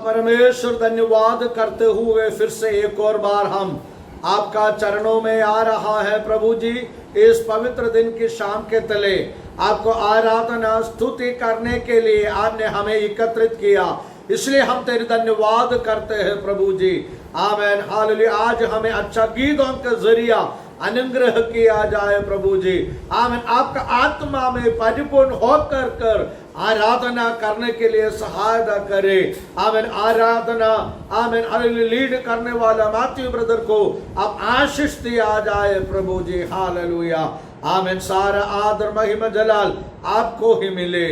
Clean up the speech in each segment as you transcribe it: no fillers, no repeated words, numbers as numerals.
परमेश्वर धन्यवाद करते हुए फिर से एक और बार हम आपका चरणों में आ रहा है प्रभु जी। इस पवित्र दिन की शाम के तले आपको आराधना स्तुति करने के लिए आपने हमें एकत्रित किया, इसलिए हम तेरे धन्यवाद करते हैं प्रभु जी। Amen hallelujah. आज हमें अच्छा गीतों के जरिया अनुग्रह किया जाए प्रभु जी। आमेन। आपका आत्मा में परिपूर्ण होकर कर आराधना करने के लिए सहायता करे। आमेन। आराधना आमेन हालेलुया लीड करने वाला मैथ्यू ब्रदर को आप आशीष दिया जाए प्रभु जी। हालेलुया। आमेन। सारा आदर महिमा जलाल आपको ही मिले।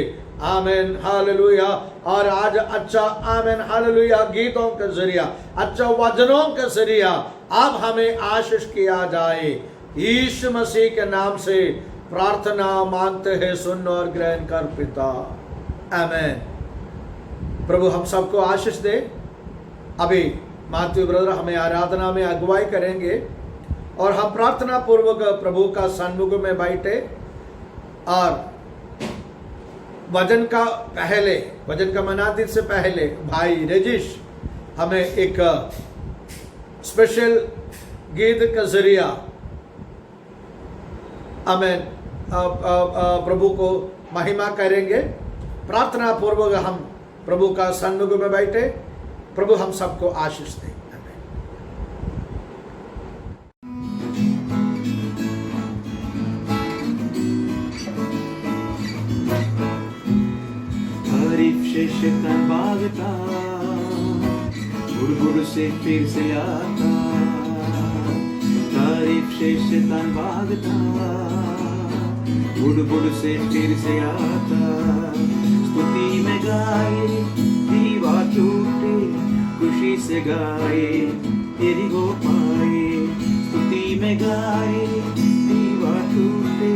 Amen hallelujah. और आज अच्छा आमेन हालेलुया गीतों के जरिया, अच्छा वचनों के जरिया अब हमें आशीष किया जाए। यीशु मसीह के नाम से प्रार्थना मांगते हैं, सुन और ग्रहण कर पिता। आमेन। प्रभु हम सबको आशीष दे। अभी मैथ्यू ब्रदर हमें आराधना में अगुवाई करेंगे और हम प्रार्थना पूर्वक प्रभु का सन्मुख में बैठे और वचन का मनाते से पहले भाई रजिश हमें एक स्पेशल गीत का जरिया आमेन प्रभु को महिमा करेंगे। प्रार्थना पूर्वक हम प्रभु का सन्मुख में बैठे। प्रभु हम सबको आशीष दे। शैतान भागता, गुड़ से फिर से आता। तारीफ से शैतान भागता, गुड़ से फिर से आता। स्तुति में गाए, दीवार टूटे, खुशी से गाए, तेरी हो पाए। स्तुति में गाए, दीवार टूटे,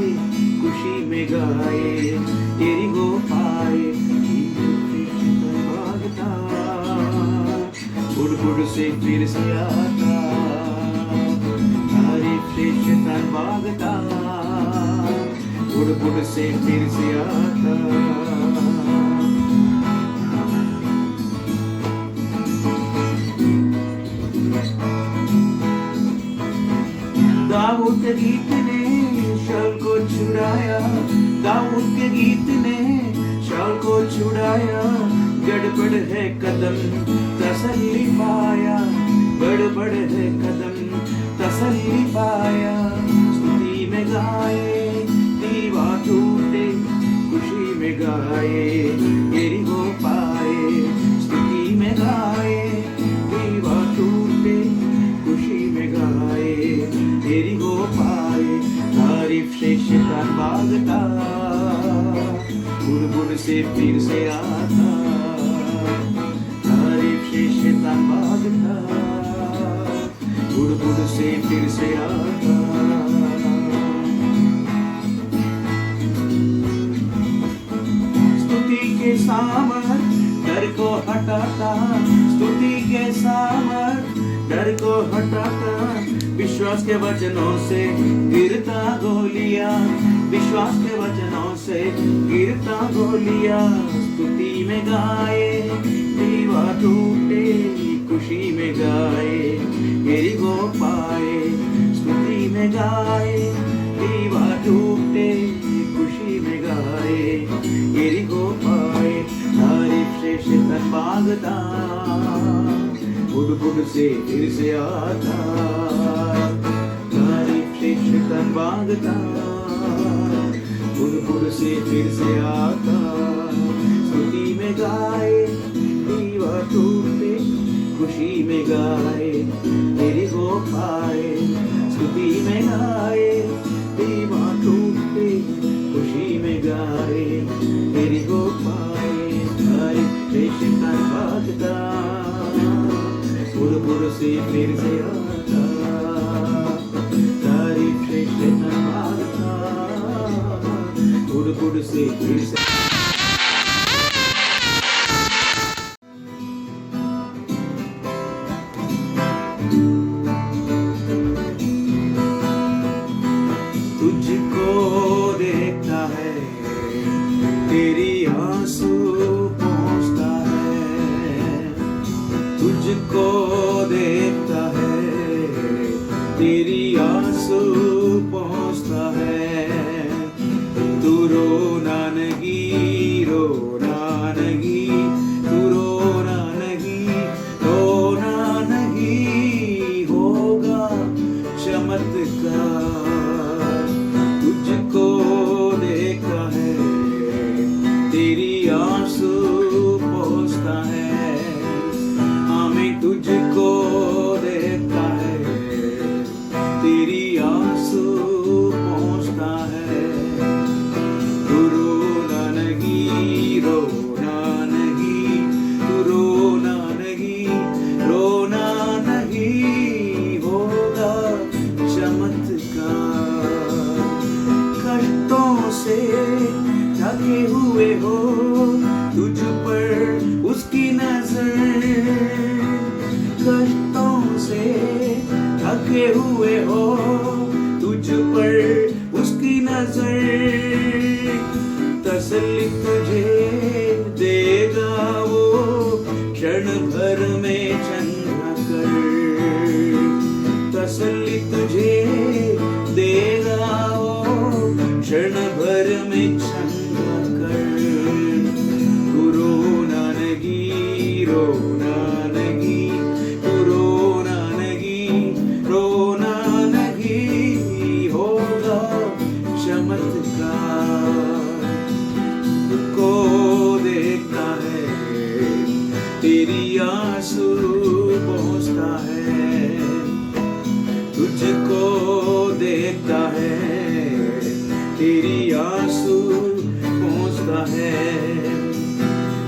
खुशी में गाए, तेरी हो पाए। गुड़ से फिर से आता, तारीफ से शैतान भागता, गुड़ से फिर से आता। दाऊद के गीत ने शाऊल को छुड़ाया, दाऊद के गीत ने शाऊल को छुड़ाया। गड़बड़ है कदम तसल्ली पाया, गड़बड़ है कदम तसल्ली पाया। स्तुति में गाए, दीवार टूटे, खुशी में गाए, तेरी हो पाए। स्तुति में गाए, दीवार टूटे, खुशी में गाए, तेरी हो पाए। तारीफ से शैतान भागता, गुड़ से फिर से आता। शैतान भागता, गुड़ से फिर से आता। स्तुति के सामर्थ डर को हटाता, स्तुति के सामर्थ डर को हटाता। विश्वास के वचनों से गिरता गोलियां, विश्वास के वचनों से गिरता गोलियां। स्तुति में गाए, दीवार टूटे, खुशी में गाए, तेरी हो पाए। स्तुति में गाए, दीवार टूटे, खुशी में गाए, तेरी हो पाए। तारीफ से शैतान भागता, गुड़ से फिर से आता। तारीफ से शैतान भागता, गुड़ से फिर से आता। स्तुति में गाए, दीवार टूटे, खुशी में गाए, तेरी हो पाए। स्तुति में गाए, दीवार टूटे, खुशी में गाए, तेरी हो पाए। तारीफ से शैतान भागता, गुड़ से फिर से आता। तारीफ से शैतान भागता, गुड़ से फिर से। तुझको देखता है, तेरी आंसू पहुंचता है। तुझको देखता है, तेरी आंसू पहुंचता है। तू रोना नहीं, रोना नहीं, तू रोना नहीं, रोना नहीं, होगा चमत्कार। तुझको देखता है, तेरी आंसू पहुंचता है। हमें तुझको देखता है, तेरी आंसू पहुंचता है। तू रोना नहीं, रोना नहीं, तू रोना नहीं, रोना नहीं, होगा चमत्कार। कष्टों से ढके हुए हो, तुझ पर उसकी नजर। कष्टों से ढके हुए हो, तुझ पर उसकी नजर। तसल्ली तुझे देगा वो, क्षण भर में चंगा कर। तसल्ली तुझे देगा वो, क्षण भर में चंगा कर। तू रोना नहीं, रोना नहीं, तू रोना नहीं, रोना नहीं, होगा चमत्कार। तुझको देखता है, तेरी आंसू पहुंचता है। तुझको देखता है, तेरी आंसू पहुंचता है।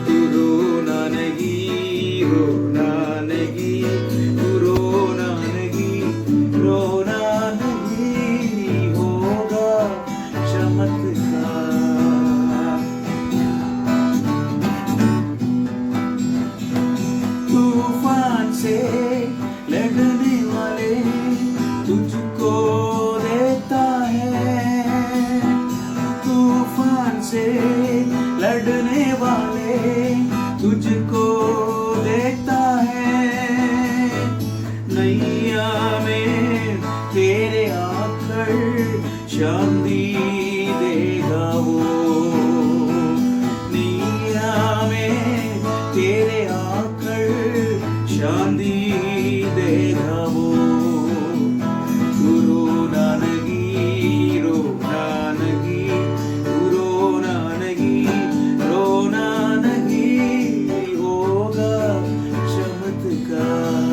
तू रोना नहीं, रोना नहीं, तू रोना नहीं, रोना नहीं, होगा चमत्कार। तूफान से लड़ने वाले तुझको देखता है। तूफान से लड़ने वाले तुझको देखता है। नैया में तेरे आकर शांति देगा वो। नैया में तेरे आकर शांति देगा वो। तू रोना नहीं, रोना नहीं, तू रोना नहीं, रोना नहीं, होगा चमत्कार।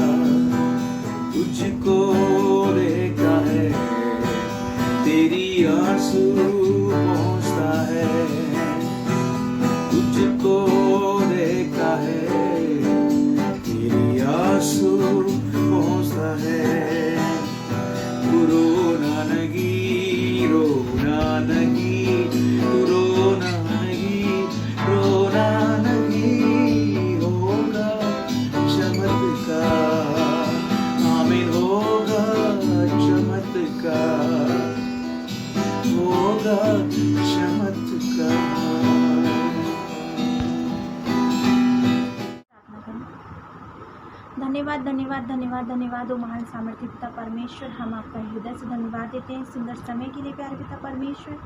तुझको देखता है, तेरी आंसू पहुंचता है। तुझको देखता है, तेरी आंसू पहुंचता है। तू रोना नहीं, रोना नहीं, तू रोना नहीं, रोना नहीं, होगा चमत्कार। आमीन, होगा चमत्कार, होगा चमत्कार। धन्यवाद धन्यवाद धन्यवाद धन्यवाद ओ महान सामर्थ्य पिता परमेश्वर, हम आपका हृदय से धन्यवाद देते हैं सुंदर समय के लिए प्यारे पिता परमेश्वर,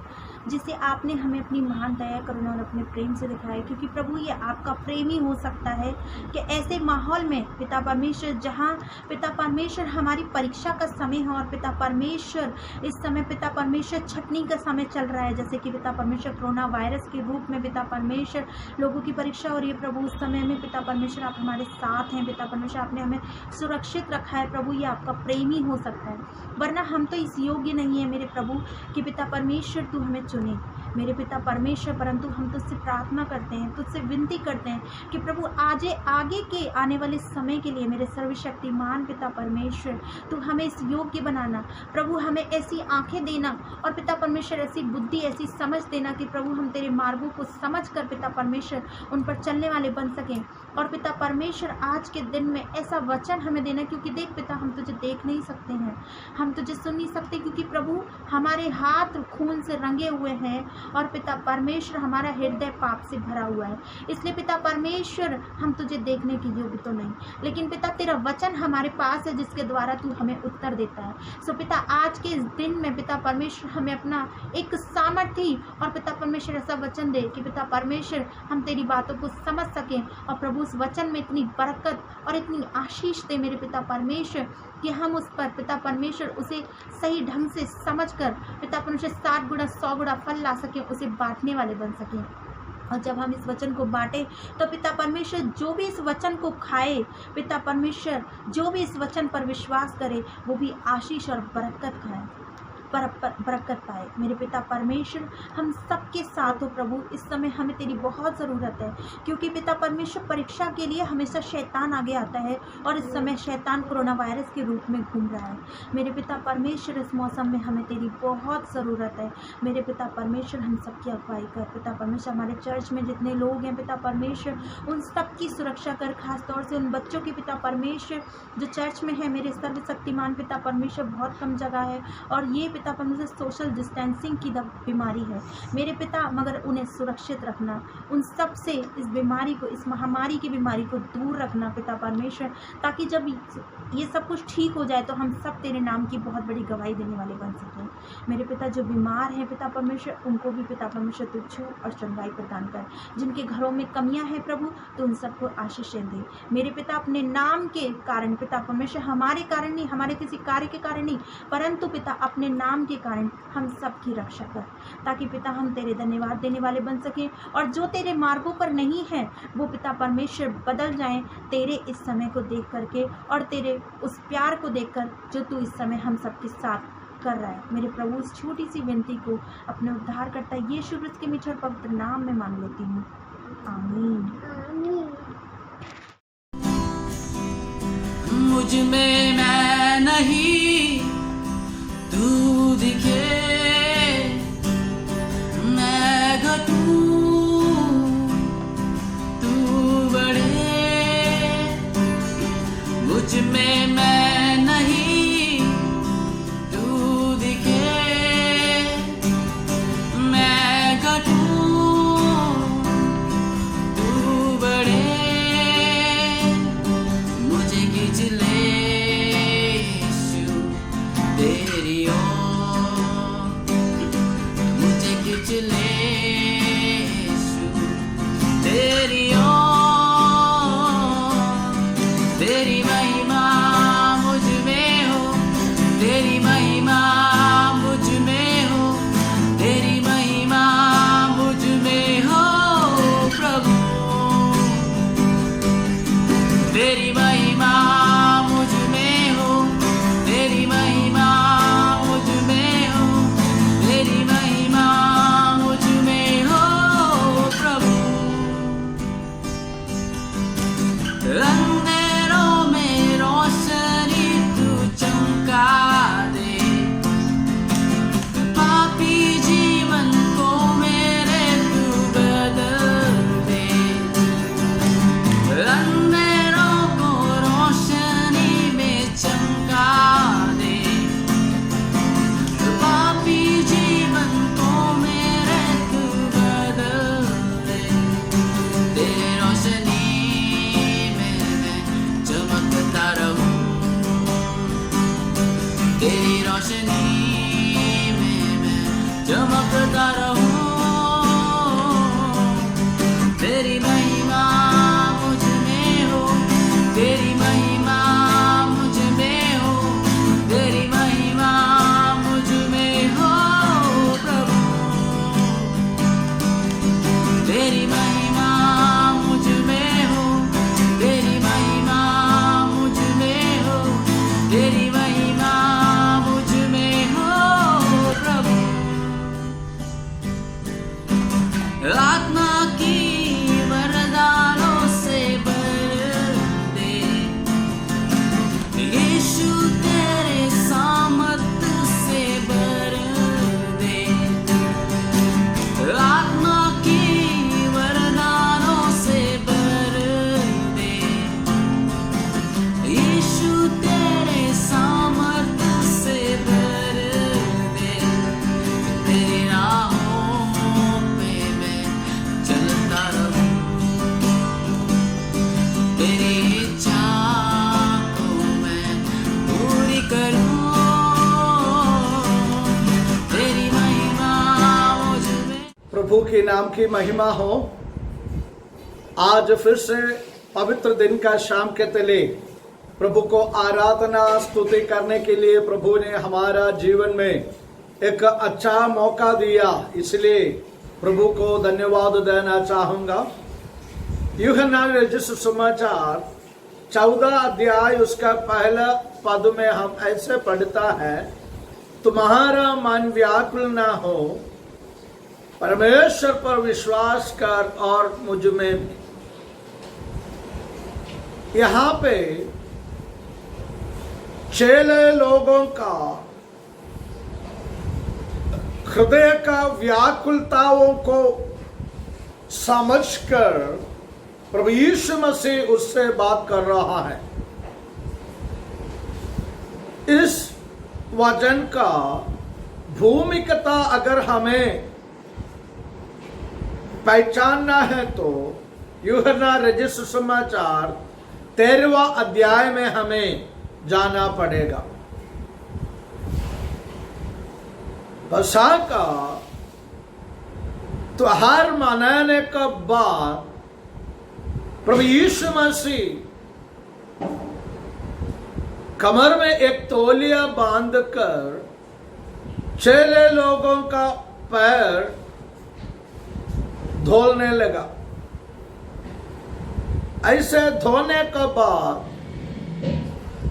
जिसे आपने हमें अपनी महान दया करुणा और अपने प्रेम से दिखाया। क्योंकि प्रभु ये आपका प्रेम ही हो सकता है कि ऐसे माहौल में पिता परमेश्वर, जहाँ पिता परमेश्वर हमारी परीक्षा का समय है और पिता परमेश्वर इस समय पिता परमेश्वर छटनी का समय चल रहा है, जैसे कि पिता परमेश्वर कोरोना वायरस के रूप में पिता परमेश्वर लोगों की परीक्षा हो रही है। प्रभु उस समय में पिता परमेश्वर आप हमारे साथ हैं। पिता परमेश्वर आपने हमें सुरक्षित रखा है। प्रभु ये आपका प्रेम ही हो सकता है, वरना हम तो इस योग्य नहीं है मेरे प्रभु कि पिता परमेश्वर तू हमें चुने मेरे पिता परमेश्वर। परंतु हम तुझसे प्रार्थना करते हैं, तुझसे विनती करते हैं कि प्रभु आगे के आने वाले समय के लिए मेरे सर्वशक्तिमान पिता परमेश्वर तू हमें इस योग्य बनाना। प्रभु हमें ऐसी आंखें देना और पिता परमेश्वर ऐसी बुद्धि, ऐसी समझ देना कि प्रभु हम तेरे मार्गों को समझ कर पिता परमेश्वर उन पर चलने वाले बन सकें। और पिता परमेश्वर आज के दिन में ऐसा वचन हमें देना, क्योंकि देख पिता हम तुझे देख नहीं सकते हैं, हम तुझे सुन नहीं सकते, क्योंकि प्रभु हमारे हाथ खून से रंगे हुए हैं और पिता परमेश्वर हमारा हृदय पाप से भरा हुआ है। इसलिए पिता परमेश्वर हम तुझे देखने के योग्य तो नहीं, लेकिन पिता तेरा वचन हमारे पास है जिसके द्वारा तू हमें उत्तर देता है। सो पिता आज के इस दिन में पिता परमेश्वर हमें अपना एक सामर्थ्य और पिता परमेश्वर ऐसा वचन दे कि पिता परमेश्वर हम तेरी बातों को समझ सकें, और प्रभु उस वचन में इतनी बरकत और इतनी आशीष दे मेरे पिता परमेश्वर कि हम उस पर पिता परमेश्वर उसे सही ढंग से समझकर पिता परमेश्वर 60 गुना 100 गुना फल ला सकें, उसे बांटने वाले बन सकें। और जब हम इस वचन को बांटे तो पिता परमेश्वर जो भी इस वचन को खाए, पिता परमेश्वर जो भी इस वचन पर विश्वास करे, वो भी आशीष और बरकत खाए, बरकत पाए। मेरे पिता परमेश्वर हम सबके साथ हो प्रभु। इस समय हमें तेरी बहुत ज़रूरत है, क्योंकि पिता परमेश्वर परीक्षा के लिए हमेशा शैतान आगे आता है, और इस समय शैतान कोरोना वायरस के रूप में घूम रहा है। मेरे पिता परमेश्वर इस मौसम में हमें तेरी बहुत ज़रूरत है। मेरे पिता परमेश्वर हम सबकी अगुवाई कर। पिता परमेश्वर हमारे चर्च में जितने लोग हैं पिता परमेश्वर उन सब की सुरक्षा कर, खासतौर से उन बच्चों की पिता परमेश्वर जो चर्च में है। मेरे सर्वशक्तिमान पिता परमेश्वर बहुत कम जगह है, और ये पिता परमेश्वर सोशल डिस्टेंसिंग की बीमारी है मेरे पिता, मगर उन्हें सुरक्षित रखना, उन सब से इस बीमारी को, इस महामारी की बीमारी को दूर रखना पिता परमेश्वर, ताकि जब ये सब कुछ ठीक हो जाए तो हम सब तेरे नाम की बहुत बड़ी गवाही देने वाले बन सकें। मेरे पिता जो बीमार हैं पिता परमेश्वर उनको भी पिता परमेश्वर तू छू और चंगाई प्रदान कर। जिनके घरों में कमियां हैं प्रभु तो उन सबको आशीषें दे। मेरे पिता अपने नाम के कारण पिता परमेश्वर, हमारे कारण नहीं, हमारे किसी कार्य के कारण नहीं, परंतु पिता अपने नाम के कारण हम सब की रक्षा कर, ताकि पिता हम तेरे धन्यवाद देने वाले बन सकें, और जो तेरे मार्गों पर नहीं है वो पिता परमेश्वर बदल जाएं तेरे इस समय को देख करके, और तेरे उस प्यार को देखकर जो तू इस समय हम सबके साथ कर रहा है। मेरे प्रभु इस छोटी सी विनती को अपने उद्धार करता यीशु क्रिस्त के मीठे और पवित्र नाम में मांग लेती हूँ, आमीन। मुझ में मैं नहीं तू दिखे, मैं घटूं तू बढ़े। मुझ में मैं नहीं तू दिखे, मैं घटूं तू बढ़े। मुझे खींच ले यीशु तेरी ओर, मुझे खींच ले यीशु तेरी ओर। तेरी महिमा मुझ में हो, तेरी महिमा मुझ में हो, तेरी महिमा मुझ में हो प्रभु। तेरी महिमा मुझ में हो, तेरी महिमा मुझ में हो, तेरी महिमा मुझ में हो प्रभु। अंधेरों में रोशनी तू चमका दे, पापी जीवन को मेरे तू बदल दे। अंधेरों को रोशनी में चमका दे, पापी जीवन को मेरे तू बदल दे। तेरी रोशनी में मैं चमकता रहूं, तेरी रोशनी में मैं चमकता रहूं। तेरी महिमा मुझ में हो, तेरी महिमा मुझ में हो, तेरी महिमा मुझ में हो प्रभु। तेरी महिमा मुझ में हो, तेरी महिमा मुझ में हो, तेरी महिमा मुझ में के नाम की महिमा हो। आज फिर से पवित्र दिन का शाम के तले प्रभु को आराधना स्तुति करने के लिए प्रभु ने हमारा जीवन में एक अच्छा मौका दिया, इसलिए प्रभु को धन्यवाद देना चाहूंगा। यूहन्ना रचित सुसमाचार 14 अध्याय उसका पहला पद में हम ऐसे पढ़ता है, तुम्हारा मन व्याकुल ना हो, परमेश्वर पर विश्वास कर और मुझ में भी। यहाँ पे चेले लोगों का हृदय का व्याकुलताओं को समझकर प्रभु यीशु मसीह उससे बात कर रहा है। इस वचन का भूमिकता अगर हमें पहचानना है तो यूहन्ना रचित सुसमाचार 13वां अध्याय में हमें जाना पड़ेगा। बसा का त्योहार मनाने के बाद प्रभु यीशु मसीह कमर में एक तौलिया बांधकर चेले लोगों का पैर धोने लगा। ऐसे धोने के बाद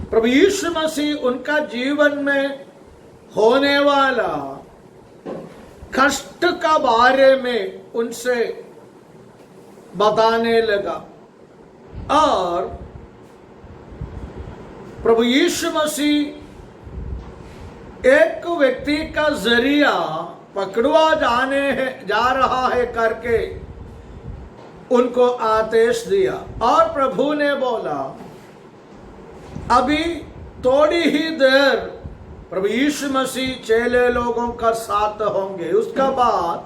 प्रभु यीशु मसीह उनका जीवन में होने वाला कष्ट का बारे में उनसे बताने लगा और प्रभु यीशु मसीह एक व्यक्ति का जरिया पकड़वा जा रहा है करके उनको आदेश दिया और प्रभु ने बोला अभी थोड़ी ही देर प्रभु यीशु मसीह चेले लोगों का साथ होंगे। उसका बाद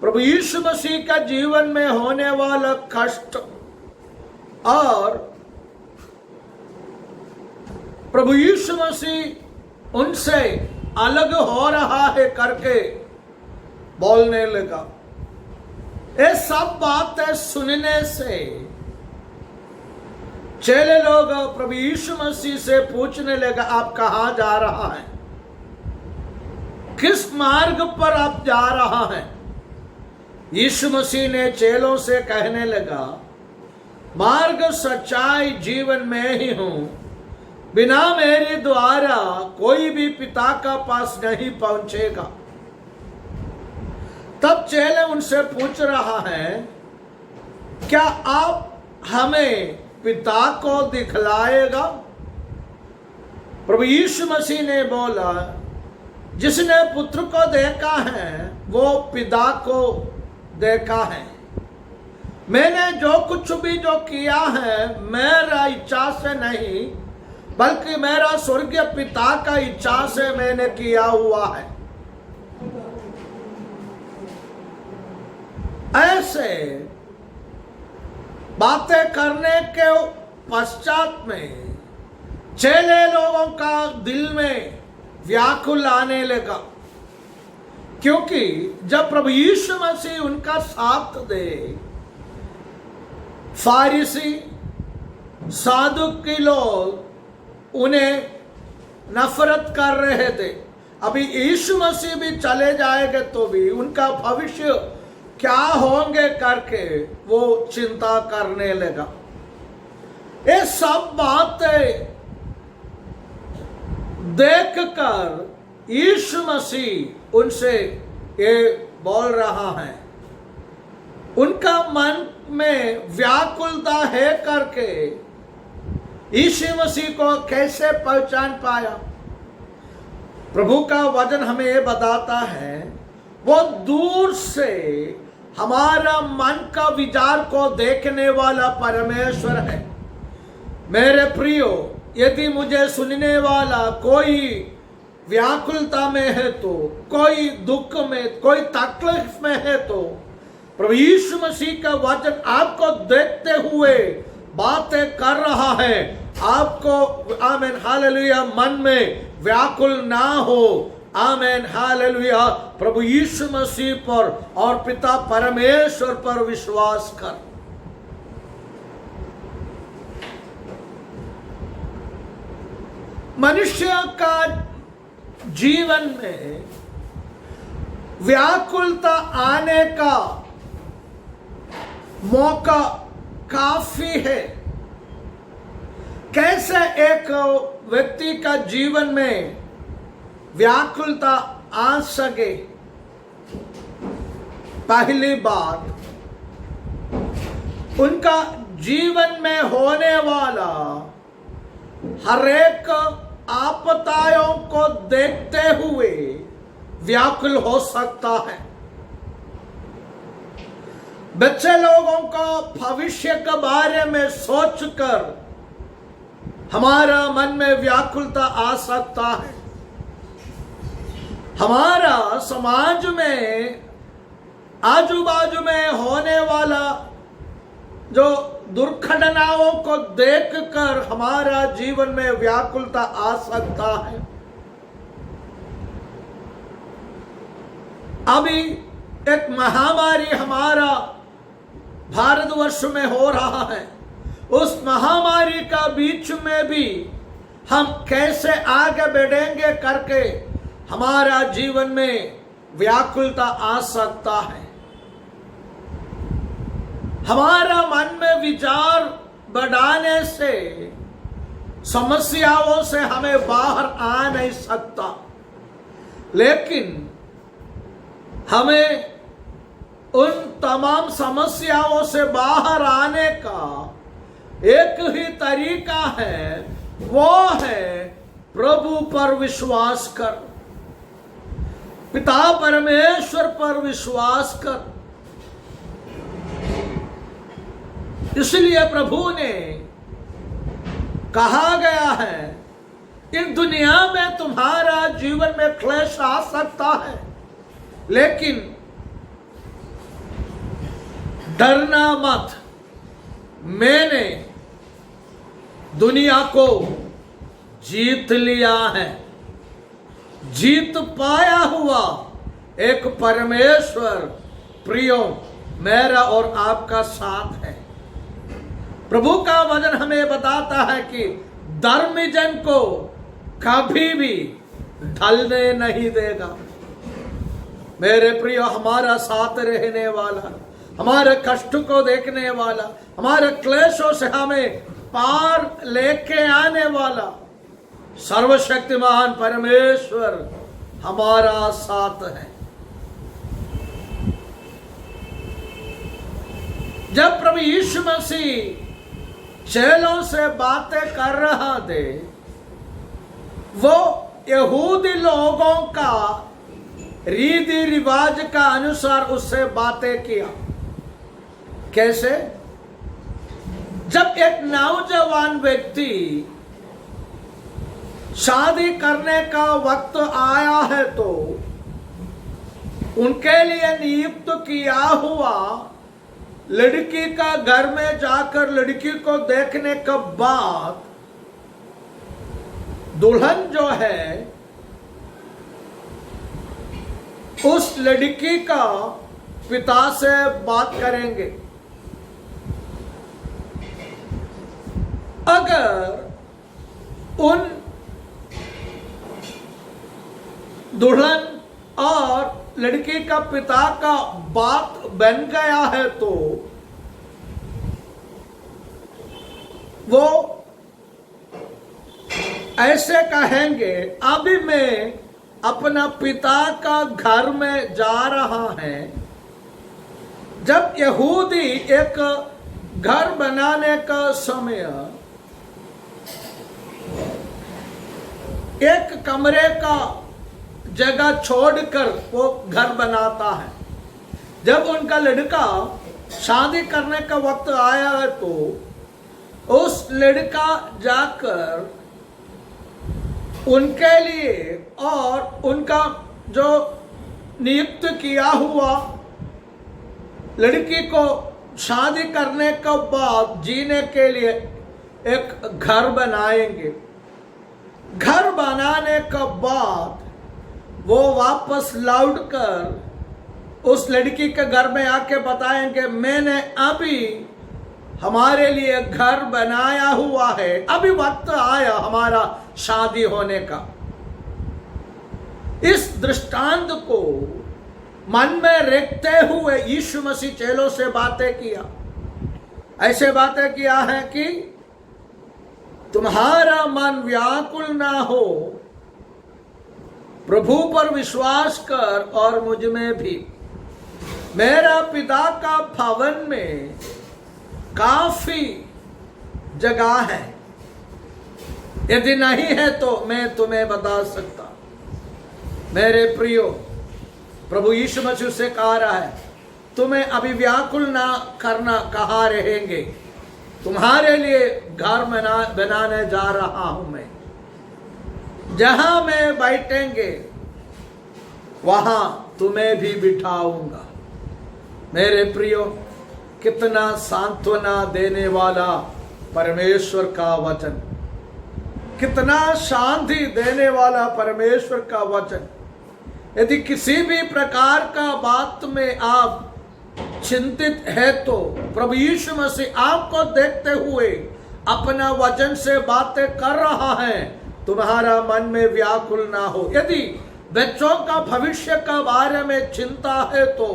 प्रभु यीशु मसीह का जीवन में होने वाला कष्ट और प्रभु यीशु मसीह उनसे अलग हो रहा है करके बोलने लगा। ये सब बातें सुनने से चेले लोग प्रभु यीशु मसीह से पूछने लगा, आप कहाँ जा रहा है, किस मार्ग पर आप जा रहा है। यीशु मसीह ने चेलों से कहने लगा, मार्ग सच्चाई जीवन में ही हूं, बिना मेरे द्वारा कोई भी पिता का पास नहीं पहुंचेगा। तब चेले उनसे पूछ रहा है, क्या आप हमें पिता को दिखलाएगा। प्रभु यीशु मसीह ने बोला, जिसने पुत्र को देखा है वो पिता को देखा है। मैंने जो कुछ भी जो किया है मेरा इच्छा से नहीं बल्कि मेरा स्वर्गीय पिता का इच्छा से मैंने किया हुआ है। ऐसे बातें करने के पश्चात में चेले लोगों का दिल में व्याकुल आने लगा, क्योंकि जब प्रभु यीशु मसीह उनका साथ दे, फारिसी सादुकी लोग उन्हें नफरत कर रहे थे। अभी यीशु मसीह भी चले जाएंगे तो भी उनका भविष्य क्या होंगे करके वो चिंता करने लगा। ये सब बातें देखकर यीशु मसीह उनसे ये बोल रहा है। उनका मन में व्याकुलता है करके यीशु मसीह को कैसे पहचान पाया। प्रभु का वचन हमें ये बताता है, वो दूर से हमारा मन का विचार को देखने वाला परमेश्वर है। मेरे प्रियो, यदि मुझे सुनने वाला कोई व्याकुलता में है तो, कोई दुख में, कोई तकलीफ में है तो प्रभु यीशु मसीह का वचन आपको देखते हुए बातें कर रहा है। आपको आमीन हालेलुया मन में व्याकुल ना हो, आमेन, हालेलुया। प्रभु यीशु मसीह पर और पिता परमेश्वर पर विश्वास कर। मनुष्य का जीवन में व्याकुलता आने का मौका काफी है। कैसे एक व्यक्ति का जीवन में व्याकुलता आ सके? पहली बात, उनका जीवन में होने वाला हर एक आपदाओं को देखते हुए व्याकुल हो सकता है। बच्चे लोगों का भविष्य के बारे में सोचकर हमारा मन में व्याकुलता आ सकता है। हमारा समाज में आजू बाजू में होने वाला जो दुर्घटनाओं को देखकर हमारा जीवन में व्याकुलता आ सकता है। अभी एक महामारी हमारा भारतवर्ष में हो रहा है। उस महामारी का बीच में भी हम कैसे आगे बढ़ेंगे करके हमारा जीवन में व्याकुलता आ सकता है। हमारा मन में विचार बढ़ाने से समस्याओं से हमें बाहर आ नहीं सकता, लेकिन हमें उन तमाम समस्याओं से बाहर आने का एक ही तरीका है, वो है प्रभु पर विश्वास कर, पिता परमेश्वर पर विश्वास कर। इसलिए प्रभु ने कहा गया है, इस दुनिया में तुम्हारा जीवन में क्लेश आ सकता है, लेकिन डरना मत, मैंने दुनिया को जीत लिया है। जीत पाया हुआ एक परमेश्वर प्रियो मेरा और आपका साथ है। प्रभु का वचन हमें बताता है कि धर्मी जन को कभी भी ढलने नहीं देगा। मेरे प्रियो, हमारा साथ रहने वाला, हमारे कष्ट को देखने वाला, हमारे क्लेशों से हमें पार लेके आने वाला सर्वशक्तिमान परमेश्वर हमारा साथ है। जब प्रभु यीशु मसीह चेलों से बातें कर रहा थे, वो यहूदी लोगों का रीति रिवाज का अनुसार उससे बातें किया। कैसे? जब एक नौजवान व्यक्ति शादी करने का वक्त आया है तो उनके लिए नियुक्त किया हुआ लड़की का घर में जाकर लड़की को देखने के बाद दुल्हन जो है उस लड़की का पिता से बात करेंगे। अगर उन दुल्हन और लड़की का पिता का बात बन गया है तो वो ऐसे कहेंगे, अभी मैं अपना पिता का घर में जा रहा है। जब यहूदी एक घर बनाने का समय एक कमरे का जगह छोड़कर वो घर बनाता है। जब उनका लड़का शादी करने का वक्त आया है तो उस लड़का जाकर उनके लिए और उनका जो नियुक्त किया हुआ लड़की को शादी करने के बाद जीने के लिए एक घर बनाएंगे। घर बनाने के बाद वो वापस लौट कर उस लड़की के घर में आके बताएंगे मैंने अभी हमारे लिए घर बनाया हुआ है, अभी वक्त आया हमारा शादी होने का। इस दृष्टांत को मन में रखते हुए यीशु मसीह चेलों से बातें किया, ऐसे बातें किया है कि तुम्हारा मन व्याकुल ना हो, प्रभु पर विश्वास कर और मुझ में भी। मेरा पिता का भवन में काफी जगह है, यदि नहीं है तो मैं तुम्हें बता सकता। मेरे प्रियो, प्रभु यीशु मसीह से कह रहा है तुम्हें अभी व्याकुल ना करना, कहाँ रहेंगे, तुम्हारे लिए घर बनाने जा रहा हूं मैं, जहां मैं बैठेंगे वहां तुम्हें भी बिठाऊंगा। मेरे प्रियो, कितना सांत्वना देने वाला परमेश्वर का वचन, कितना शांति देने वाला परमेश्वर का वचन। यदि किसी भी प्रकार का बात में आप चिंतित है तो प्रभु यीशु मसीह आपको देखते हुए अपना वचन से बातें कर रहा है, तुम्हारा मन में व्याकुल ना हो। यदि बच्चों का भविष्य का बारे में चिंता है तो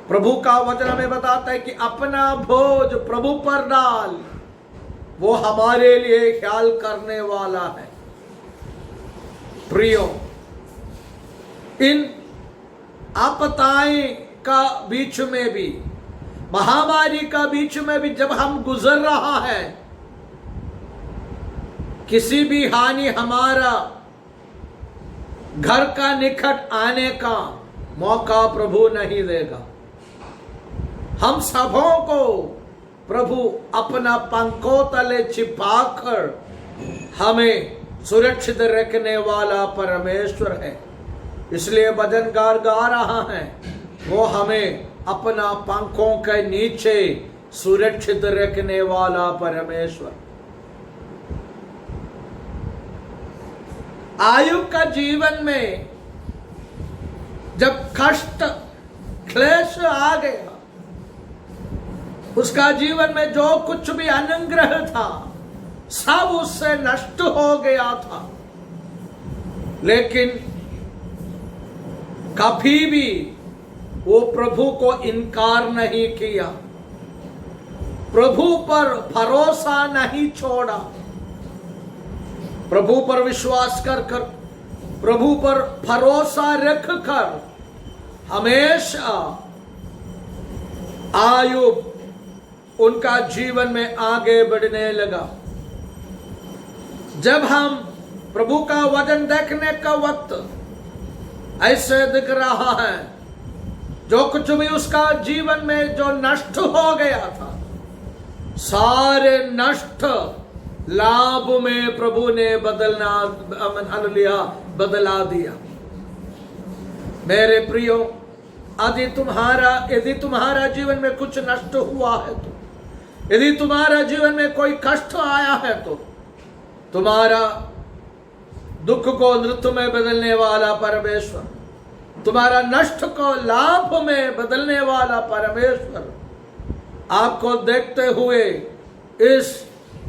प्रभु का वचन हमें बताता है कि अपना बोझ प्रभु पर डाल, वो हमारे लिए ख्याल करने वाला है। प्रियो, इन आपदाएं का बीच में भी, महामारी का बीच में भी जब हम गुजर रहा है, किसी भी हानि हमारा घर का निकट आने का मौका प्रभु नहीं देगा। हम सबों को प्रभु अपना पंखों तले छिपाकर हमें सुरक्षित रखने वाला परमेश्वर है। इसलिए भजनकार गा रहा है, वो हमें अपना पंखों के नीचे सुरक्षित रखने वाला परमेश्वर। आयु का जीवन में जब कष्ट क्लेश आ गया, उसका जीवन में जो कुछ भी अनुग्रह था सब उससे नष्ट हो गया था, लेकिन कभी भी वो प्रभु को इनकार नहीं किया, प्रभु पर भरोसा नहीं छोड़ा, प्रभु पर विश्वास कर प्रभु पर भरोसा रख कर हमेशा आयु उनका जीवन में आगे बढ़ने लगा। जब हम प्रभु का वचन देखने का वक्त ऐसे दिख रहा है, जो कुछ भी उसका जीवन में जो नष्ट हो गया था, सारे नष्ट लाभ में प्रभु ने बदला दिया। मेरे प्रियो, यदि तुम्हारा जीवन में कुछ नष्ट हुआ है तो, यदि तुम्हारा जीवन में कोई कष्ट आया है तो, तुम्हारा दुख को नृत्य में बदलने वाला परमेश्वर, तुम्हारा नष्ट को लाभ में बदलने वाला परमेश्वर आपको देखते हुए इस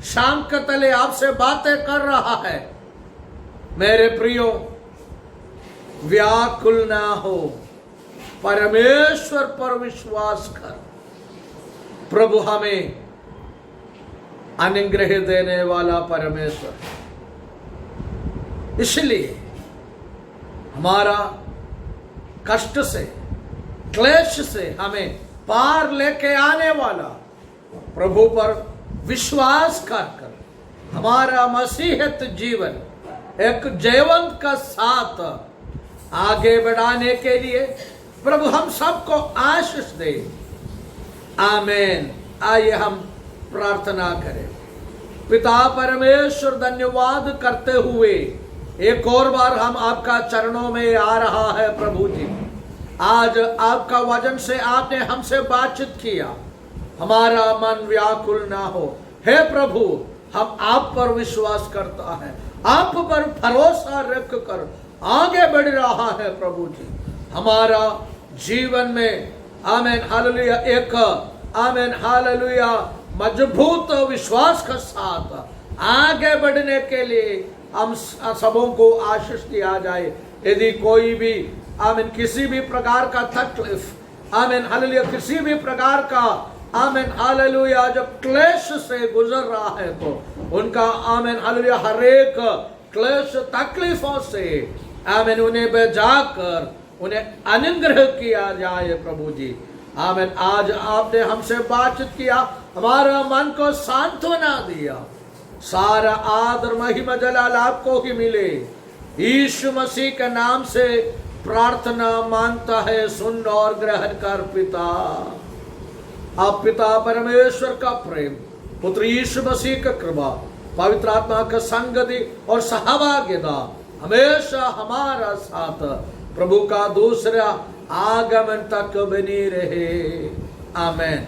शाम के तले आपसे बातें कर रहा है। मेरे प्रियो, व्याकुल ना हो, परमेश्वर पर विश्वास कर। प्रभु हमें अनुग्रह देने वाला परमेश्वर, इसलिए हमारा कष्ट से, क्लेश से हमें पार लेके आने वाला प्रभु पर विश्वास कर हमारा मसीहत जीवन एक जयवंत का साथ आगे बढ़ाने के लिए प्रभु हम सबको आशीष दे। आमीन। आइए हम प्रार्थना करें। पिता परमेश्वर, धन्यवाद करते हुए एक और बार हम आपका चरणों में आ रहा है प्रभु जी। आज आपका वचन से आपने हमसे बातचीत किया, हमारा मन व्याकुल ना हो। हे प्रभु, हम आप पर विश्वास करता है, आप पर भरोसा रख कर आगे बढ़ रहा है प्रभु जी। हमारा जीवन में आमेन हालेलुया एक आमेन हालेलुया मजबूत विश्वास के साथ आगे बढ़ने के लिए हम सबों को आशीष दिया जाए। यदि कोई भी आमीन किसी भी प्रकार का तकलीफ आमीन हालेलुया किसी भी प्रकार का आमीन हालेलुया जो क्लेश से गुजर रहा है तो उनका आमीन हालेलुया हर एक क्लेश तकलीफों से आमीन उन्हें बचाकर उन्हें अनुग्रह किया जाए प्रभु जी। आमीन। आज आपने हमसे बातचीत किया, हमारा मन को सांत्वना दिया। सारा आदर महिमा जलाल आपको ही मिले। यीशु मसीह के नाम से प्रार्थना मांगता है, सुन और ग्रहण कर पिता। आप पिता परमेश्वर का प्रेम, पुत्र यीशु मसीह का कृपा, पवित्र आत्मा का संगति और सहभागिता हमेशा हमारा साथ प्रभु का दूसरा आगमन तक बनी रहे। आमेन।